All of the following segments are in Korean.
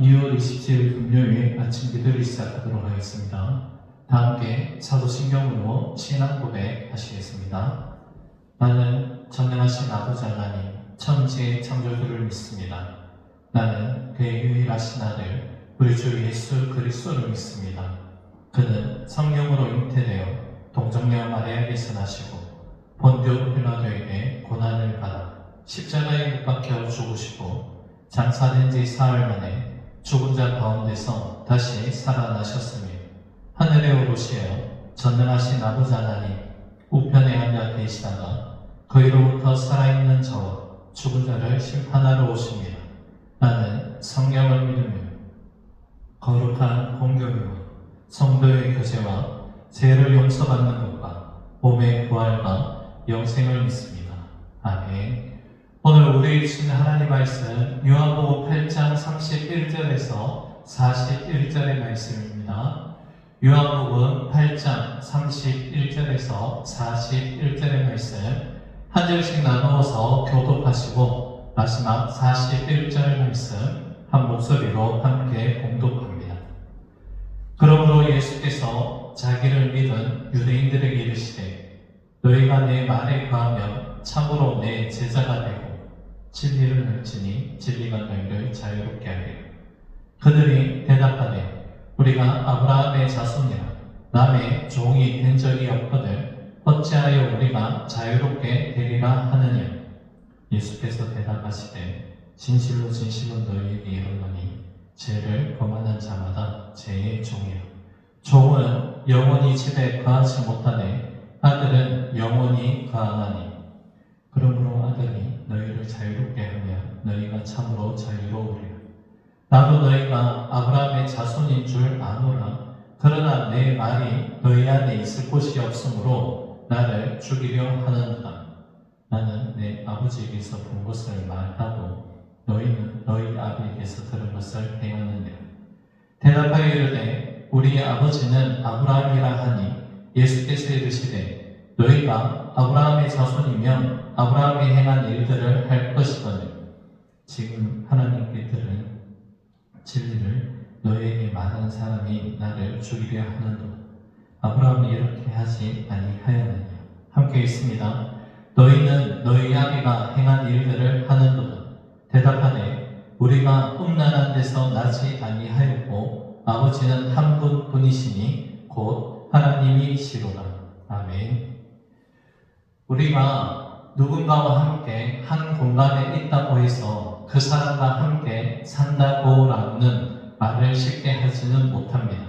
2월 27일 금요일 아침 기도를 시작하도록 하겠습니다. 다 함께 사도신경으로 신앙 고백 하시겠습니다. 나는 전능하신 아버지 하나님, 천지의 창조주를 믿습니다. 나는 그의 유일하신 아들, 우리 주 예수 그리스도를 믿습니다. 그는 성령으로 잉태되어 동정녀 마리아에게서 나시고 본디오 빌라도에게 고난을 받아 십자가에 못 박혀 죽으시고 장사된 지 사흘 만에 죽은 자 가운데서 다시 살아나셨으며 하늘에 오르시어 전능하신 아버지 하나님 우편에 앉아 계시다가 그위로부터 살아있는 저와 죽은 자를 심판하러 오십니다. 나는 성령을 믿으며 거룩한 공교회와 성도의 교제와 죄를 용서받는 것과 몸의 부활과 영생을 믿습니다. 아멘. 오늘 우리 주신 하나님 말씀 요한복음 8장 31절에서 41절의 말씀입니다. 요한복음 8장 31절에서 41절의 말씀 한 절씩 나누어서 교독하시고 마지막 41절 말씀 한 목소리로 함께 봉독합니다. 그러므로 예수께서 자기를 믿은 유대인들에게 이르시되 너희가 내 말에 거하면 참으로 내 제자가 되고 진리를 알지니 진리가 너희를 자유롭게 하리라. 그들이 대답하되 우리가 아브라함의 자손이라 남의 종이 된 적이 없거늘 어찌하여 우리가 자유롭게 되리라 하느냐. 예수께서 대답하시되 진실로 진실로 너희에게 이르노니 죄를 범하는 자마다 죄의 종이라. 종은 영원히 집에 거하지 못하되 아들은 영원히 거하나니 그러므로 아들이 너희를 자유롭게 하며 너희가 참으로 자유로우리라. 나도 너희가 아브라함의 자손인 줄 아노라. 그러나 내 말이 너희 안에 있을 곳이 없으므로 나를 죽이려 하는도다. 나는 내 아버지에게서 본 것을 말하고 너희는 너희 아비에게서 들은 것을 행하느니라. 대답하여 이르되 우리의 아버지는 아브라함이라 하니 예수께서 이르시되 너희가 아브라함의 자손이면 아브라함이 행한 일들을 할 것이거늘 지금 하나님께 들은 진리를 너희에게 말한 사람이 나를 죽이려 하는도다. 아브라함이 이렇게 하지 아니하였느냐. 함께 있습니다. 너희는 너희 아비가 행한 일들을 하는도다. 대답하되 우리가 음란한 데서 나지 아니하였고 아버지는 한 분뿐이시니 곧 하나님이시로다. 아멘. 우리가 누군가와 함께 한 공간에 있다고 해서 그 사람과 함께 산다고라는 말을 쉽게 하지는 못합니다.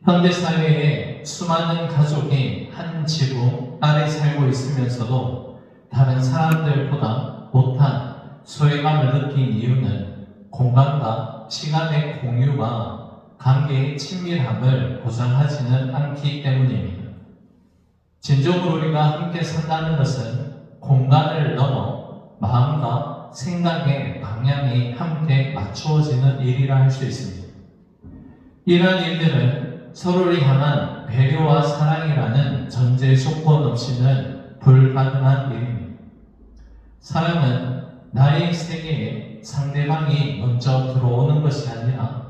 현대사회에 수많은 가족이 한 지붕 아래 살고 있으면서도 다른 사람들보다 못한 소외감을 느낀 이유는 공간과 시간의 공유와 관계의 친밀함을 보장하지는 않기 때문입니다. 진정으로 우리가 함께 산다는 것은 공간을 넘어 마음과 생각의 방향이 함께 맞추어지는 일이라 할 수 있습니다. 이러한 일들은 서로를 향한 배려와 사랑이라는 전제 조건 없이는 불가능한 일입니다. 사랑은 나의 세계에 상대방이 먼저 들어오는 것이 아니라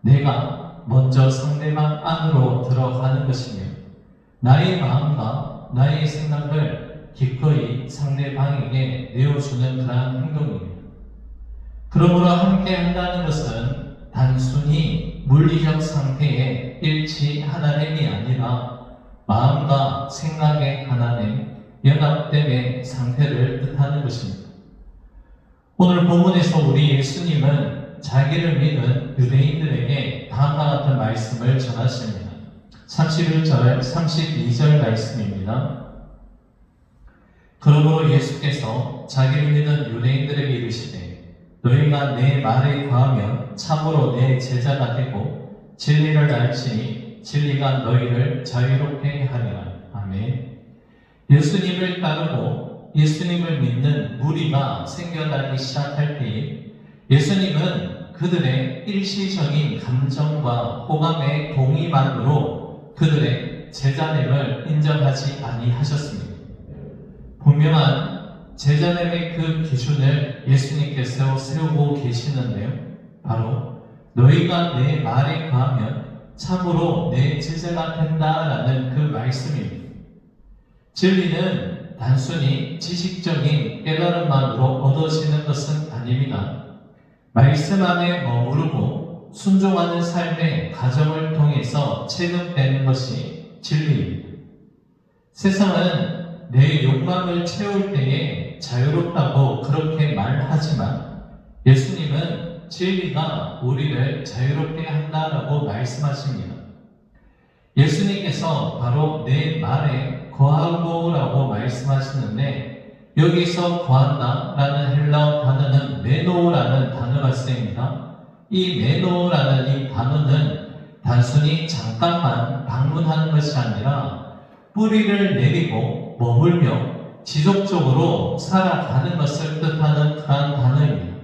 내가 먼저 상대방 안으로 들어가는 것이며 나의 마음과 나의 생각을 기꺼이 상대방에게 내어주는 그러한 행동입니다. 그러므로 함께 한다는 것은 단순히 물리적 상태의 일치하나됨이 아니라 마음과 생각의 하나됨, 연합됨의 상태를 뜻하는 것입니다. 오늘 본문에서 우리 예수님은 자기를 믿은 유대인들에게 다음과 같은 말씀을 전하십니다. 31절, 32절 말씀입니다. 그러므로 예수께서 자기를 믿은 유대인들에게 이르시되 너희가 내 말에 거하면 참으로 내 제자가 되고 진리를 알지니 진리가 너희를 자유롭게 하리라. 아멘. 예수님을 따르고 예수님을 믿는 무리가 생겨나기 시작할 때에 예수님은 그들의 일시적인 감정과 호감의 동의만으로 그들의 제자됨을 인정하지 아니하셨습니다. 분명한 제자됨의 그 기준을 예수님께서 세우고 계시는데요. 바로 너희가 내 말에 거하면 참으로 내 제자가 된다라는 그 말씀입니다. 진리는 단순히 지식적인 깨달음만으로 얻어지는 것은 아닙니다. 말씀 안에 머무르고 순종하는 삶의 과정을 통해서 체득되는 것이 진리입니다. 세상은 내 욕망을 채울 때에 자유롭다고 그렇게 말하지만 예수님은 진리가 우리를 자유롭게 한다라고 말씀하십니다. 예수님께서 바로 내 말에 거하고라고 말씀하시는데 여기서 거한다라는 헬라어 단어는 메노라는 단어가 쓰입니다. 이 메노라는 이 단어는 단순히 잠깐만 방문하는 것이 아니라 뿌리를 내리고 머물며 지속적으로 살아가는 것을 뜻하는 그러한 단어입니다.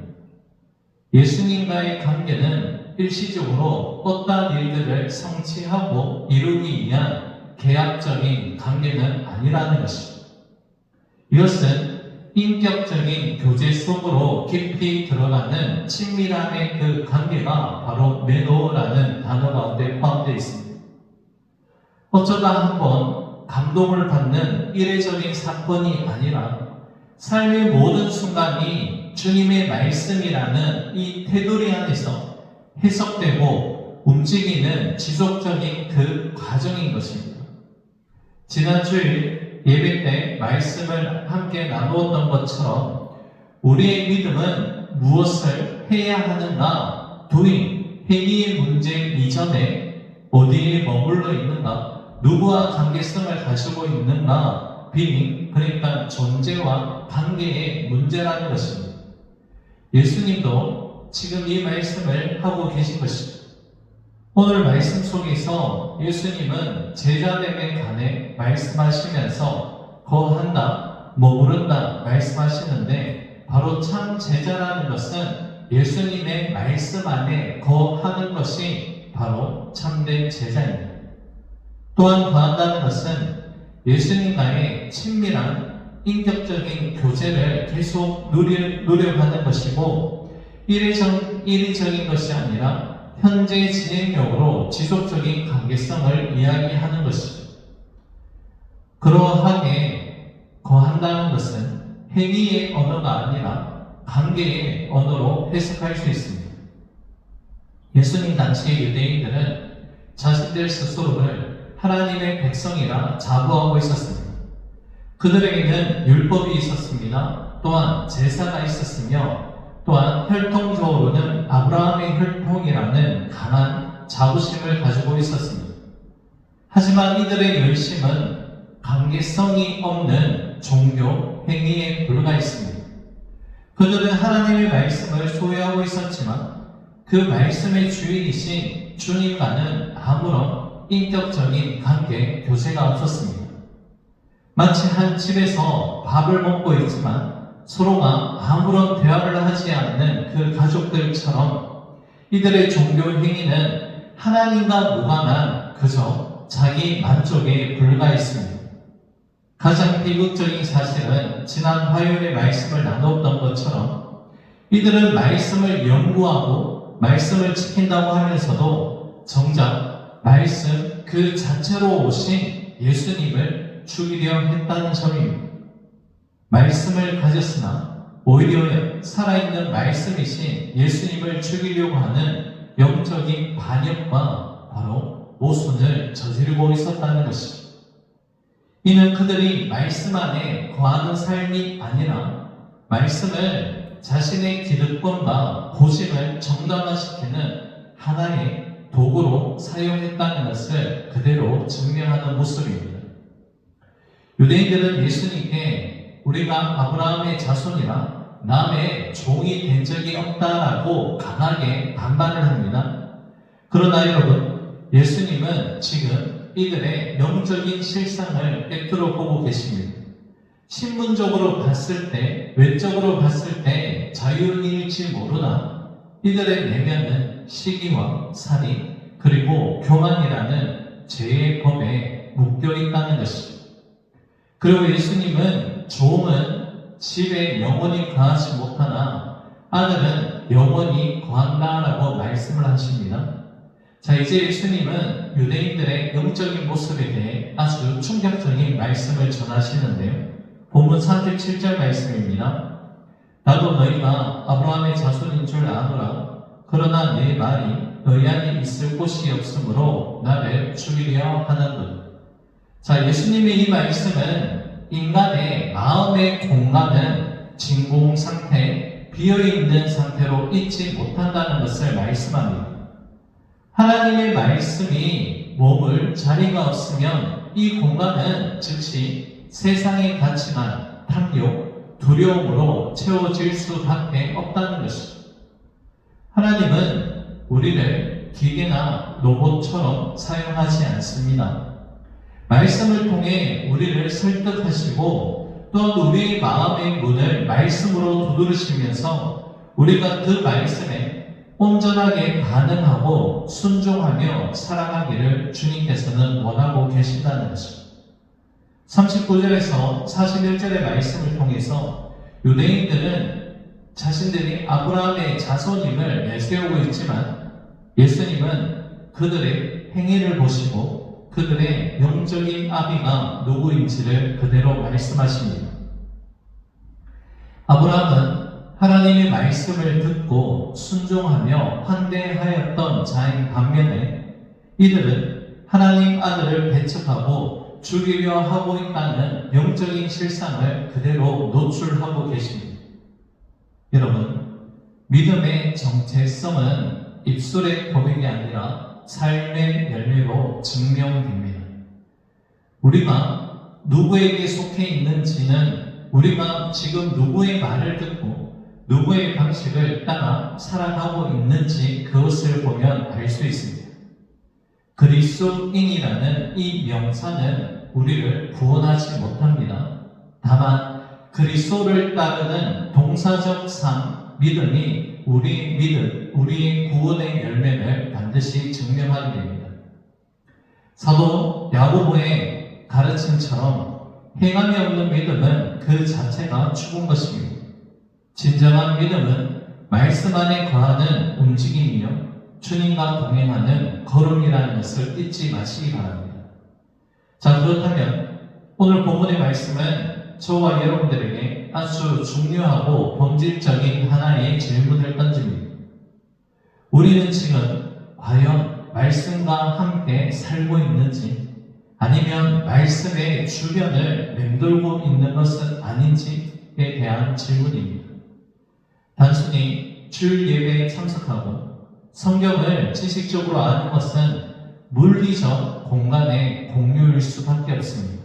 예수님과의 관계는 일시적으로 어떠한 일들을 성취하고 이루기 위한 계약적인 관계는 아니라는 것입니다. 이것은 인격적인 교제 속으로 깊이 들어가는 친밀함의 그 관계가 바로 메노라는 단어 가운데 포함되어 있습니다. 어쩌다 한번 감동을 받는 이례적인 사건이 아니라 삶의 모든 순간이 주님의 말씀이라는 이 테두리 안에서 해석되고 움직이는 지속적인 그 과정인 것입니다. 지난 주일 예배 때 말씀을 함께 나누었던 것처럼 우리의 믿음은 무엇을 해야 하는가, doing, 행위의 문제 이전에 어디에 머물러 있는가, 누구와 관계성을 가지고 있는가, being, 그러니까 존재와 관계의 문제라는 것입니다. 예수님도 지금 이 말씀을 하고 계신 것입니다. 오늘 말씀 속에서 예수님은 제자됨에 관해 말씀하시면서 거한다, 머무른다 말씀하시는데 바로 참 제자라는 것은 예수님의 말씀 안에 거하는 것이 바로 참된 제자입니다. 또한 거한다는 것은 예수님과의 친밀한 인격적인 교제를 계속 누려가는 것이고 이례적인 것이 아니라 현재 진행력으로 지속적인 관계성을 이야기하는 것이죠. 그러하게 거한다는 것은 행위의 언어가 아니라 관계의 언어로 해석할 수 있습니다. 예수님 당시의 유대인들은 자신들 스스로를 하나님의 백성이라 자부하고 있었습니다. 그들에게는 율법이 있었습니다. 또한 제사가 있었으며 또한 혈통적으로는 아브라함의 혈통이라는 강한 자부심을 가지고 있었습니다. 하지만 이들의 열심은 관계성이 없는 종교 행위에 불과했습니다. 그들은 하나님의 말씀을 소유하고 있었지만 그 말씀의 주인이신 주님과는 아무런 인격적인 관계, 교제가 없었습니다. 마치 한 집에서 밥을 먹고 있지만 서로가 아무런 대화를 하지 않는 그 가족들처럼 이들의 종교 행위는 하나님과 무관한 그저 자기 만족에 불과했습니다. 가장 비극적인 사실은 지난 화요일에 말씀을 나눴던 것처럼 이들은 말씀을 연구하고 말씀을 지킨다고 하면서도 정작 말씀 그 자체로 오신 예수님을 죽이려 했다는 점입니다. 말씀을 가졌으나 오히려 살아있는 말씀이신 예수님을 죽이려고 하는 영적인 반역과 바로 모순을 저지르고 있었다는 것입니다. 이는 그들이 말씀 안에 거하는 삶이 아니라 말씀을 자신의 기득권과 고집을 정당화시키는 하나의 도구로 사용했다는 것을 그대로 증명하는 모습입니다. 유대인들은 예수님께 우리가 아브라함의 자손이라 남의 종이 된 적이 없다라고 강하게 반발을 합니다. 그러나 여러분, 예수님은 지금 이들의 영적인 실상을 꿰뚫어 보고 계십니다. 신분적으로 봤을 때, 외적으로 봤을 때 자유인일지 모르나 이들의 내면은 시기와 살인 그리고 교만이라는 죄의 법에 묶여 있다는 것입니다. 그리고 예수님은 종은 집에 영원히 거하지 못하나 아들은 영원히 거한다라고 말씀을 하십니다. 자, 이제 예수님은 유대인들의 영적인 모습에 대해 아주 충격적인 말씀을 전하시는데요. 본문 37절 말씀입니다. 나도 너희가 아브라함의 자손인 줄 아노라. 그러나 내 말이 너희 안에 있을 곳이 없으므로 나를 죽이려 하는군. 자, 예수님의 이 말씀은 인간의 마음의 공간은 진공 상태, 비어있는 상태로 있지 못한다는 것을 말씀합니다. 하나님의 말씀이 머물 자리가 없으면 이 공간은 즉시 세상의 가치만, 탐욕, 두려움으로 채워질 수밖에 없다는 것이죠. 하나님은 우리를 기계나 로봇처럼 사용하지 않습니다. 말씀을 통해 우리를 설득하시고 또한 우리의 마음의 문을 말씀으로 두드리시면서 우리가 그 말씀에 온전하게 반응하고 순종하며 살아가기를 주님께서는 원하고 계신다는 것입니다. 39절에서 41절의 말씀을 통해서 유대인들은 자신들이 아브라함의 자손임을 내세우고 있지만 예수님은 그들의 행위를 보시고 그들의 영적인 아비가 누구인지를 그대로 말씀하십니다. 아브라함은 하나님의 말씀을 듣고 순종하며 환대하였던 자인 반면에 이들은 하나님 아들을 배척하고 죽이려 하고 있다는 영적인 실상을 그대로 노출하고 계십니다. 여러분, 믿음의 정체성은 입술의 고백이 아니라 삶의 열매로 증명됩니다. 우리가 누구에게 속해 있는지는 우리가 지금 누구의 말을 듣고 누구의 방식을 따라 살아가고 있는지 그것을 보면 알 수 있습니다. 그리스도인이라는 이 명사는 우리를 구원하지 못합니다. 다만 그리스도를 따르는 동사적 삶, 믿음이 우리의 믿음, 우리의 구원의 열매를 반드시 증명하게 됩니다. 사도 야고보의 가르침처럼 행함이 없는 믿음은 그 자체가 죽은 것입니다. 진정한 믿음은 말씀 안에 거하는 움직임이며 주님과 동행하는 걸음이라는 것을 잊지 마시기 바랍니다. 자, 그렇다면 오늘 본문의 말씀은 저와 여러분들에게 아주 중요하고 본질적인 하나의 질문을 던집니다. 우리는 지금 과연 말씀과 함께 살고 있는지 아니면 말씀의 주변을 맴돌고 있는 것은 아닌지에 대한 질문입니다. 단순히 주일 예배에 참석하고 성경을 지식적으로 아는 것은 물리적 공간의 공유일 수밖에 없습니다.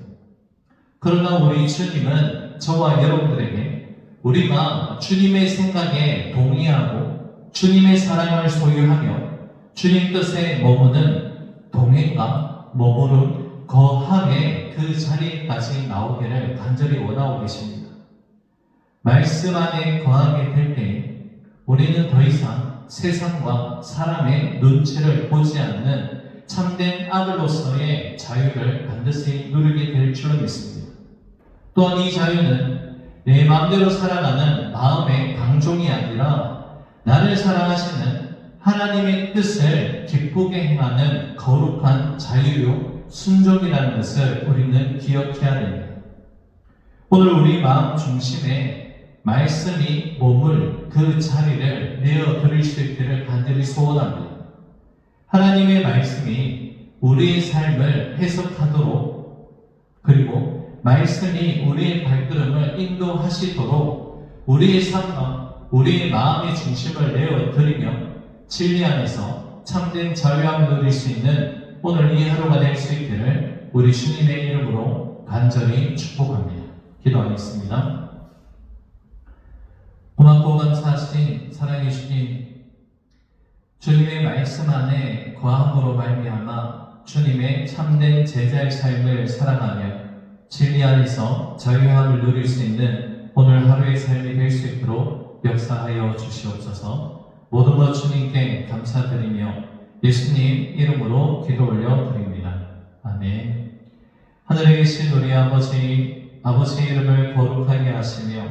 그러나 우리 주님은 저와 여러분들에게 우리가 주님의 생각에 동의하고 주님의 사랑을 소유하며 주님 뜻에 머무는 동행과 머무름, 거함의 그 자리까지 나오기를 간절히 원하고 계십니다. 말씀 안에 거하게 될 때 우리는 더 이상 세상과 사람의 눈치를 보지 않는 참된 아들로서의 자유를 반드시 누리게 될 줄로 믿습니다. 또한 이 자유는 내 마음대로 살아가는 마음의 방종이 아니라 나를 사랑하시는 하나님의 뜻을 기쁘게 행하는 거룩한 자유요 순종이라는 것을 우리는 기억해야 됩니다. 오늘 우리 마음 중심에 말씀이 머물 그 자리를 내어드릴 수 있기를 간절히 소원합니다. 하나님의 말씀이 우리의 삶을 해석하도록 그리고 말씀이 우리의 발걸음을 인도하시도록 우리의 삶과 우리의 마음의 중심을 내어드리며 진리 안에서 참된 자유함을 누릴 수 있는 오늘 이 하루가 될 수 있기를 우리 주님의 이름으로 간절히 축복합니다. 기도하겠습니다. 고맙고 감사하신 사랑의 주님, 주님의 말씀 안에 거함으로 말미암아 주님의 참된 제자의 삶을 살아가며 진리 안에서 자유함을 누릴 수 있는 오늘 하루의 삶이 될 수 있도록 역사하여 주시옵소서. 모든 것 주님께 감사드리며 예수님 이름으로 기도 올려드립니다. 아멘. 하늘에 계신 우리 아버지의 이름을 거룩하게 하시며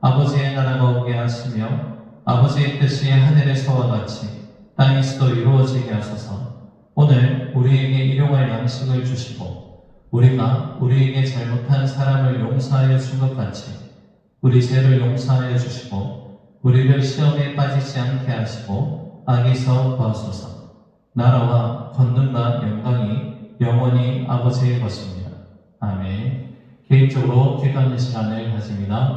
아버지의 나라가 오게 하시며 아버지의 뜻이 하늘에서와 같이 땅에서도 이루어지게 하소서. 오늘 우리에게 일용할 양식을 주시고 우리가 우리에게 잘못한 사람을 용서하여 준 것 같이 우리 죄를 용서하여 주시고 우리를 시험에 빠지지 않게 하시고 악에서 구하소서. 나라와 권능과 영광이 영원히 아버지의 것입니다. 아멘. 개인적으로 기도하는 시간을 가집니다.